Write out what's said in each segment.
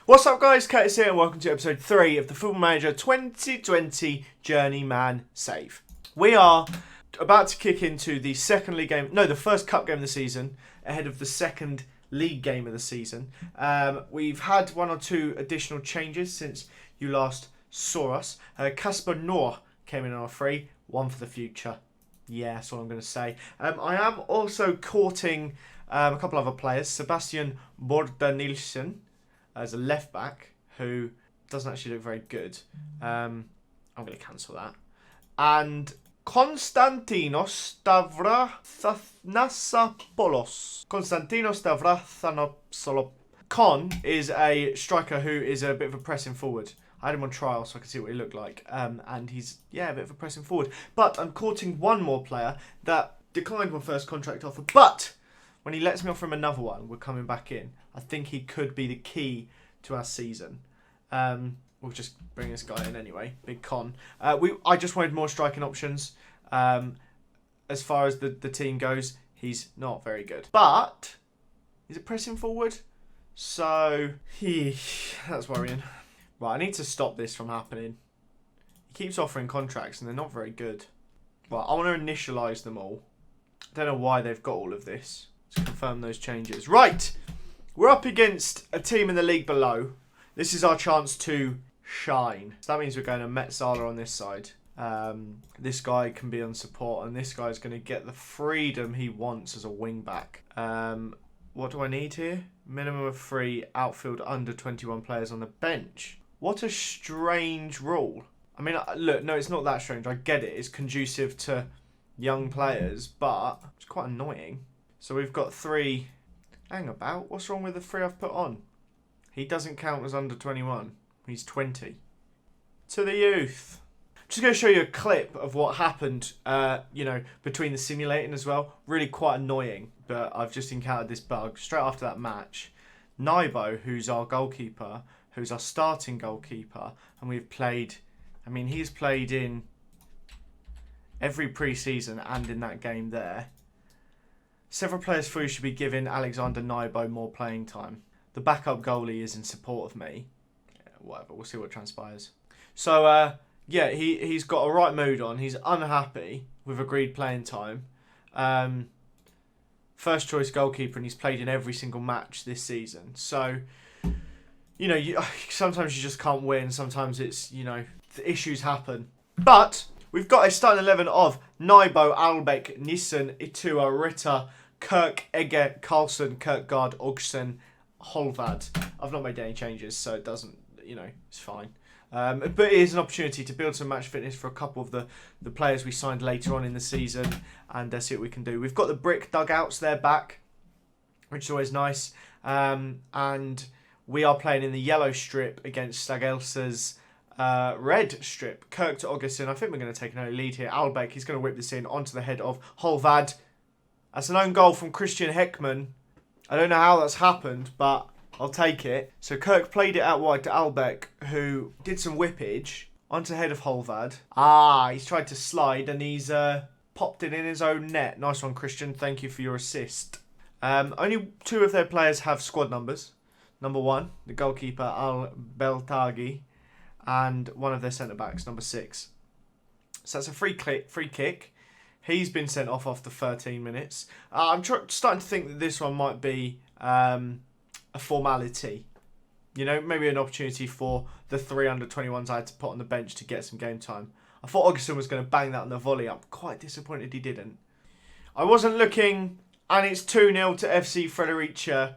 What's up guys, Curtis here and welcome to episode 3 of the Football Manager 2020 Journeyman save. We are about to kick into the the first cup game of the season ahead of the second league game of the season. We've had one or two additional changes since you last saw us. Casper Noor came in on a free, one for the future. Yeah, that's all I'm going to say. I am also courting a couple other players. Sebastian Borda as a left back who doesn't actually look very good. I'm going to cancel that. And Konstantinos Stavrathanasopoulos. Con is a striker who is a bit of a pressing forward. I had him on trial so I could see what he looked like. And he's, a bit of a pressing forward. But I'm courting one more player that declined my first contract offer. But when he lets me offer him another one, we're coming back in. I think he could be the key to our season. We'll just bring this guy in anyway. Big Con. I just wanted more striking options. As far as the team goes, he's not very good. But he's a pressing forward. So, that's worrying. Right, I need to stop this from happening. He keeps offering contracts and they're not very good. Right, I want to initialise them all. I don't know why they've got all of this. Let's confirm those changes. Right, we're up against a team in the league below. This is our chance to shine. So that means we're going to Metzala on this side. This guy can be on support and this guy's going to get the freedom he wants as a wing back. What do I need here? Minimum of 3 outfield under 21 players on the bench. What a strange rule. I mean, look, no, it's not that strange. I get it. It's conducive to young players, but it's quite annoying. So we've got 3. Hang about. What's wrong with the 3 I've put on? He doesn't count as under 21. He's 20. To the youth. Just going to show you a clip of what happened, between the simulating as well. Really quite annoying, but I've just encountered this bug straight after that match. Naibo, who's our goalkeeper, who's our starting goalkeeper, and he's played in every pre-season and in that game there. Several players through should be giving Alexander Naibo more playing time. The backup goalie is in support of me. Yeah, whatever, we'll see what transpires. So, he's got a right mood on. He's unhappy with agreed playing time. First choice goalkeeper, and he's played in every single match this season. So, sometimes you just can't win. Sometimes it's, the issues happen. But we've got a starting 11 of Naibo, Albeck, Nissen, Itua, Ritter, Kirk, Egger, Carlson, Kirkgaard, Ogsen, Holvad. I've not made any changes, so it doesn't, it's fine. But it is an opportunity to build some match fitness for a couple of the players we signed later on in the season and see what we can do. We've got the brick dugouts there back, which is always nice. And we are playing in the yellow strip against Stagelsa's red strip. Kirk to Augustin. I think we're going to take an early lead here. Albeck, he's going to whip this in onto the head of Holvad. That's an own goal from Christian Heckman. I don't know how that's happened, but I'll take it. So Kirk played it out wide to Albeck, who did some whippage onto the head of Holvad. He's tried to slide and he's popped it in his own net. Nice one, Christian. Thank you for your assist. Only 2 of their players have squad numbers. Number 1, the goalkeeper, Al Beltagi, and one of their centre-backs, number 6. So that's a free kick. He's been sent off after 13 minutes. I'm starting to think that this one might be a formality. Maybe an opportunity for the 3 under 21s I had to put on the bench to get some game time. I thought Augustin was going to bang that on the volley. I'm quite disappointed he didn't. I wasn't looking, and it's 2-0 to FC Fredericia.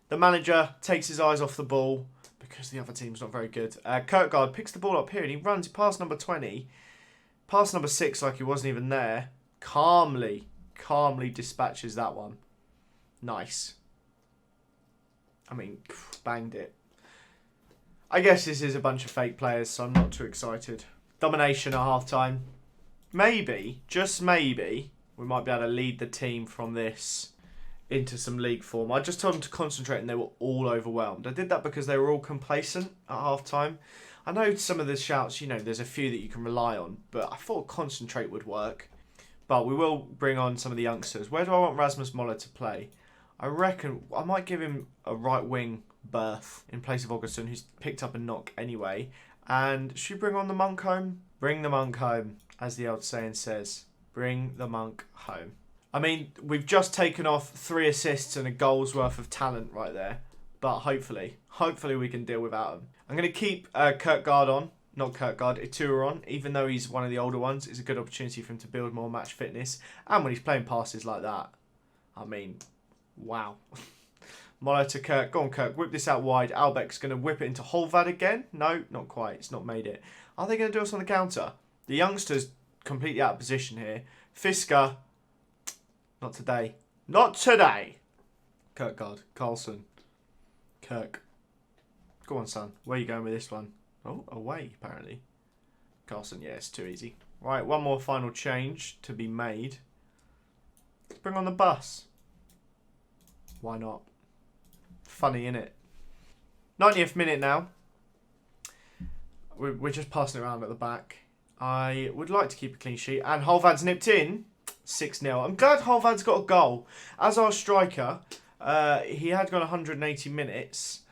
The manager takes his eyes off the ball because the other team's not very good. Kirkgaard picks the ball up here and he runs past number 20. Past number 6 like he wasn't even there. Calmly dispatches that one. Nice. Banged it. I guess this is a bunch of fake players, so I'm not too excited. Domination at half-time. Maybe, just maybe, we might be able to lead the team from this into some league form. I just told them to concentrate and they were all overwhelmed. I did that because they were all complacent at half-time. I know some of the shouts, there's a few that you can rely on, but I thought concentrate would work. But we will bring on some of the youngsters. Where do I want Rasmus Moller to play? I reckon I might give him a right wing berth in place of Augustin, who's picked up a knock anyway. And should we bring on the monk home? Bring the monk home, as the old saying says. Bring the monk home. I mean, we've just taken off 3 assists and a goal's worth of talent right there. But hopefully we can deal without him. I'm going to keep Kierkegaard on. Not Kierkegaard, Itua on. Even though he's one of the older ones, it's a good opportunity for him to build more match fitness. And when he's playing passes like that, I mean, wow. Moller to Kirk. Go on, Kirk. Whip this out wide. Albeck's going to whip it into Holvad again. No, not quite. It's not made it. Are they going to do us on the counter? The youngster's completely out of position here. Fisker. Not today. Not today. Kierkegaard. Carlson. Kirk. Go on, son. Where are you going with this one? Oh, away, apparently. Carlson, yeah, it's too easy. Right, one more final change to be made. Let's bring on the bus. Why not? Funny, innit? 90th minute now. We're just passing it around at the back. I would like to keep a clean sheet. And Holvad's nipped in. 6-0. I'm glad Holvad's got a goal. As our striker, he had gone 180 minutes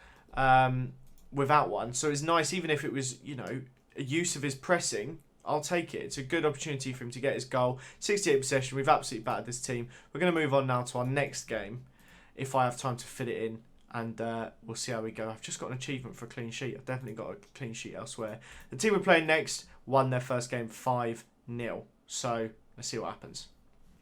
without one. So it's nice, even if it was, you know, a use of his pressing. I'll take it. It's a good opportunity for him to get his goal. 68 possession. We've absolutely battered this team. We're going to move on now to our next game, if I have time to fit it in. And we'll see how we go. I've just got an achievement for a clean sheet. I've definitely got a clean sheet elsewhere. The team we're playing next won their first game 5-0. So let's see what happens.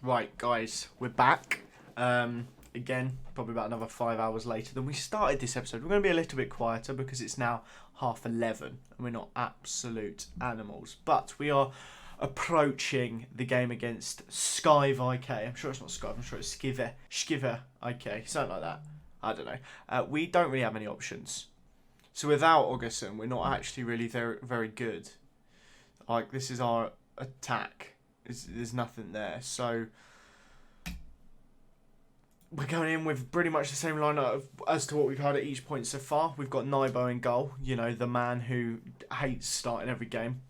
Right, guys, we're back. Again, probably about another 5 hours later than we started this episode. We're going to be a little bit quieter because it's now 11:30 and we're not absolute animals. But we are approaching the game against Skive IK. I'm sure it's not Skive, I'm sure it's Skive IK, something like that. I don't know. We don't really have any options. So without Augustin, we're not actually really very, very good. Like, this is our attack. There's nothing there. So we're going in with pretty much the same lineup as to what we've had at each point so far. We've got Nybo in goal. You know, the man who hates starting every game.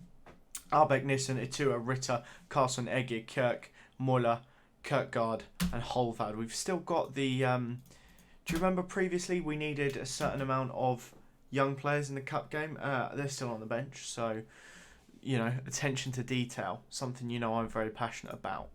Arbeck, Nissen, Itua, Ritter, Carlson, Egge, Kirk, Muller, Kierkegaard and Holvad. We've still got the... do you remember previously we needed a certain amount of young players in the cup game? They're still on the bench, so, you know, attention to detail, something you know I'm very passionate about.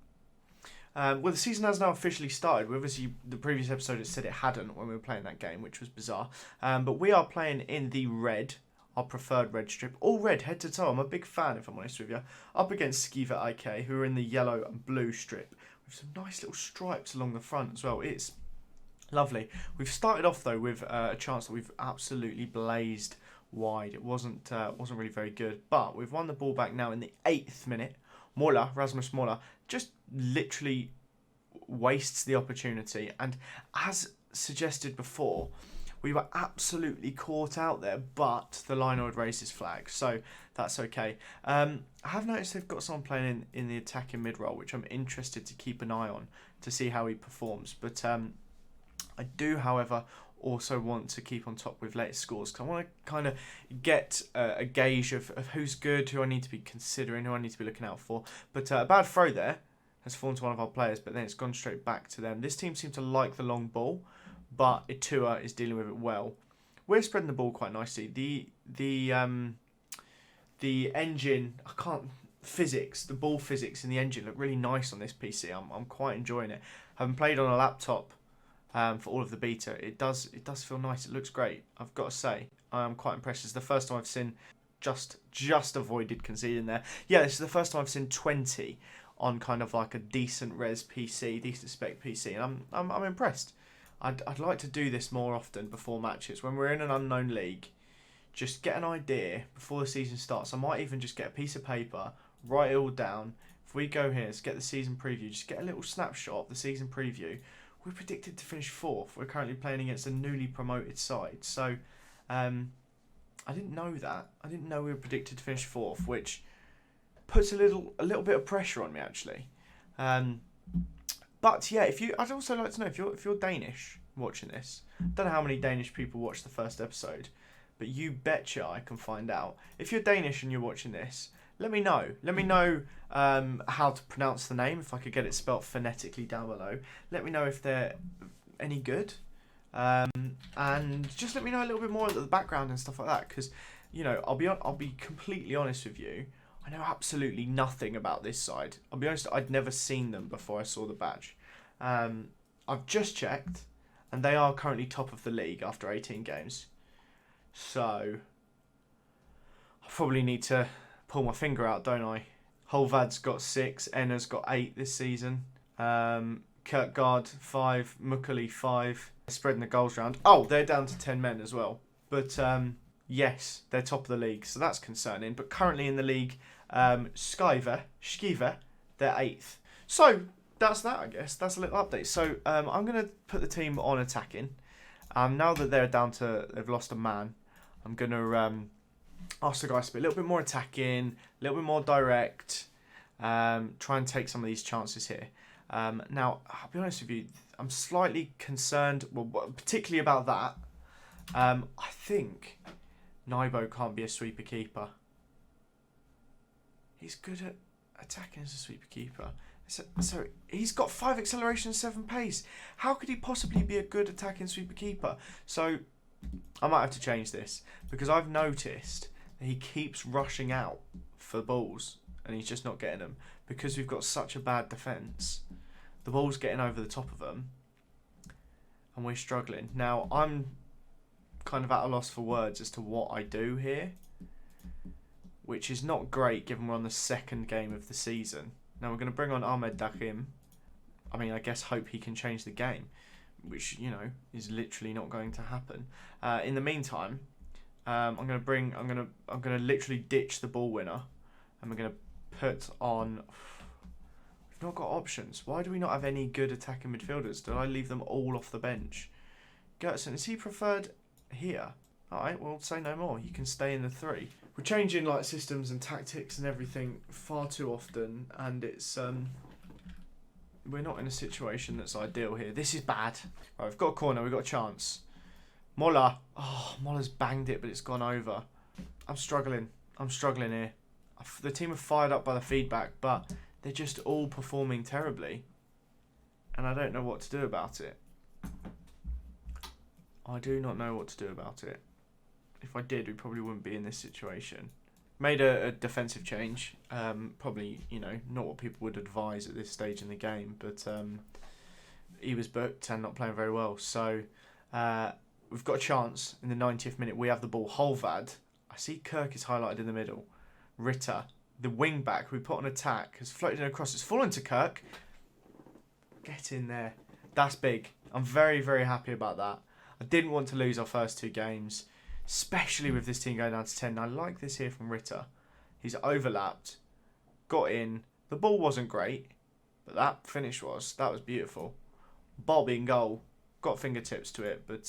Well, the season has now officially started. Obviously, the previous episode it said it hadn't when we were playing that game, which was bizarre. But we are playing in the red, our preferred red strip. All red, head to toe. I'm a big fan, if I'm honest with you. Up against Skiva IK, who are in the yellow and blue strip, with some nice little stripes along the front as well. It's lovely. We've started off though with a chance that we've absolutely blazed wide. It wasn't really very good, but we've won the ball back now in the 8th minute. Rasmus Moller just literally wastes the opportunity, and as suggested before, we were absolutely caught out there, but the line would raise his flag, so that's okay. I have noticed they've got someone playing in the attacking mid-role, which I'm interested to keep an eye on to see how he performs, but I do, however, also want to keep on top with latest scores, because I want to kind of get a gauge of who's good, who I need to be considering, who I need to be looking out for. But a bad throw there has fallen to one of our players, but then it's gone straight back to them. This team seems to like the long ball, but Itua is dealing with it well. We're spreading the ball quite nicely. The engine, the ball physics in the engine look really nice on this PC. I'm quite enjoying it. Having played on a laptop for all of the beta, it does feel nice. It looks great. I've got to say, I'm quite impressed. It's the first time I've seen just avoided conceding there. Yeah, this is the first time I've seen 20 on kind of like a decent res PC, decent spec PC, and I'm impressed. I'd like to do this more often before matches when we're in an unknown league. Just get an idea before the season starts. I might even just get a piece of paper, write it all down. If we go here, let's get the season preview. Just get a little snapshot of the season preview. We're predicted to finish 4th. We're currently playing against a newly promoted side. So, I didn't know that. I didn't know we were predicted to finish 4th, which puts a little bit of pressure on me actually. But yeah, I'd also like to know if you're Danish watching this. I don't know how many Danish people watched the first episode, but you betcha I can find out. If you're Danish and you're watching this, let me know. Let me know how to pronounce the name, if I could get it spelt phonetically down below. Let me know if they're any good. And just let me know a little bit more of the background and stuff like that, because, you know, I'll be completely honest with you. I know absolutely nothing about this side. I'll be honest, I'd never seen them before I saw the badge. I've just checked, and they are currently top of the league after 18 games. So I probably need to pull my finger out, don't I? Holvad's got 6, Enna's got 8 this season. Kirkgaard 5, Mukkeli 5. Spreading the goals round. Oh, they're down to 10 men as well. But yes, they're top of the league, so that's concerning. But currently in the league, Skive, they're 8th. So that's that, I guess. That's a little update. So I'm going to put the team on attacking. Now that they've lost a man, I'm going to ask the guys to be a little bit more attacking, a little bit more direct, try and take some of these chances here. Now, I'll be honest with you, I'm slightly concerned, well, particularly about that. I think Naibo can't be a sweeper keeper. He's good at attacking as a sweeper keeper. So he's got 5 acceleration, 7 pace. How could he possibly be a good attacking sweeper keeper? So I might have to change this, because I've noticed that he keeps rushing out for balls and he's just not getting them, because we've got such a bad defence. The ball's getting over the top of them and we're struggling. Now, I'm kind of at a loss for words as to what I do here, which is not great given we're on the 2nd game of the season. Now, we're going to bring on Ahmed Dakhim. I mean, I guess hope he can change the game, which, you know, is literally not going to happen. In the meantime, I'm going to literally ditch the ball winner, and we're going to put on. We've not got options. Why do we not have any good attacking midfielders? Did I leave them all off the bench? Gertson, is he preferred here? All right, well, say no more. You can stay in the 3. We're changing like systems and tactics and everything far too often, and it's we're not in a situation that's ideal here. This is bad. Right, we've got a corner. We've got a chance. Mola. Oh, Mola's banged it, but it's gone over. I'm struggling here. The team are fired up by the feedback, but they're just all performing terribly, and I don't know what to do about it. I do not know what to do about it. If I did, we probably wouldn't be in this situation. Made a defensive change. Probably, you know, not what people would advise at this stage in the game, but he was booked and not playing very well. So we've got a chance in the 90th minute. We have the ball. Holvad. I see Kirk is highlighted in the middle. Ritter, the wing back we put on attack, has floated in across. It's fallen to Kirk. Get in there. That's big. I'm very, very happy about that. I didn't want to lose our first 2 games, especially with this team going down to 10. I like this here from Ritter. He's overlapped, got in. The ball wasn't great, but that finish was. That was beautiful. Bob in goal. Got fingertips to it, but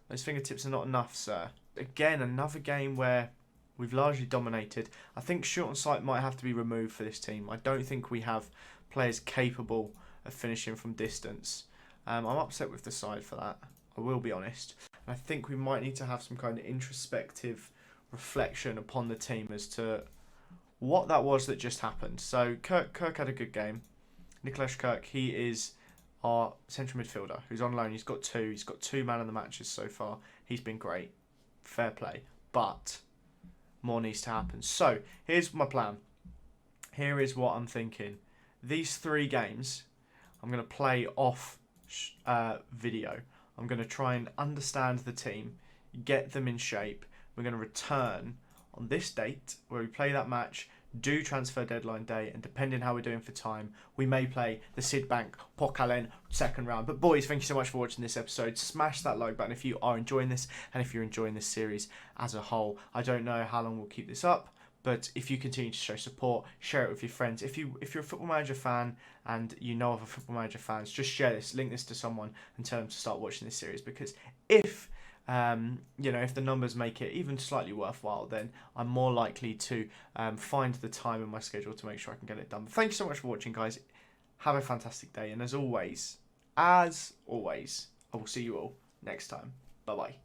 those fingertips are not enough, sir. Again, another game where we've largely dominated. I think shot on sight might have to be removed for this team. I don't think we have players capable of finishing from distance. I'm upset with the side for that. I will be honest. I think we might need to have some kind of introspective reflection upon the team as to what that was that just happened. So Kirk had a good game. Nicholas Kirk, he is our central midfielder who's on loan. He's got 2. He's got 2 man of the matches so far. He's been great. Fair play. But more needs to happen. So here's my plan. Here is what I'm thinking. These 3 games, I'm going to play off video. I'm going to try and understand the team, get them in shape. We're going to return on this date where we play that match, do transfer deadline day, and depending how we're doing for time, we may play the Sidbank Pokalen 2nd round. But boys, thank you so much for watching this episode. Smash that like button if you are enjoying this, and if you're enjoying this series as a whole. I don't know how long we'll keep this up, but if you continue to show support, share it with your friends. If you're a Football Manager fan and you know other Football Manager fans, just share this, link this to someone, and tell them to start watching this series. Because if if the numbers make it even slightly worthwhile, then I'm more likely to find the time in my schedule to make sure I can get it done. But thank you so much for watching, guys. Have a fantastic day, and as always, I will see you all next time. Bye bye.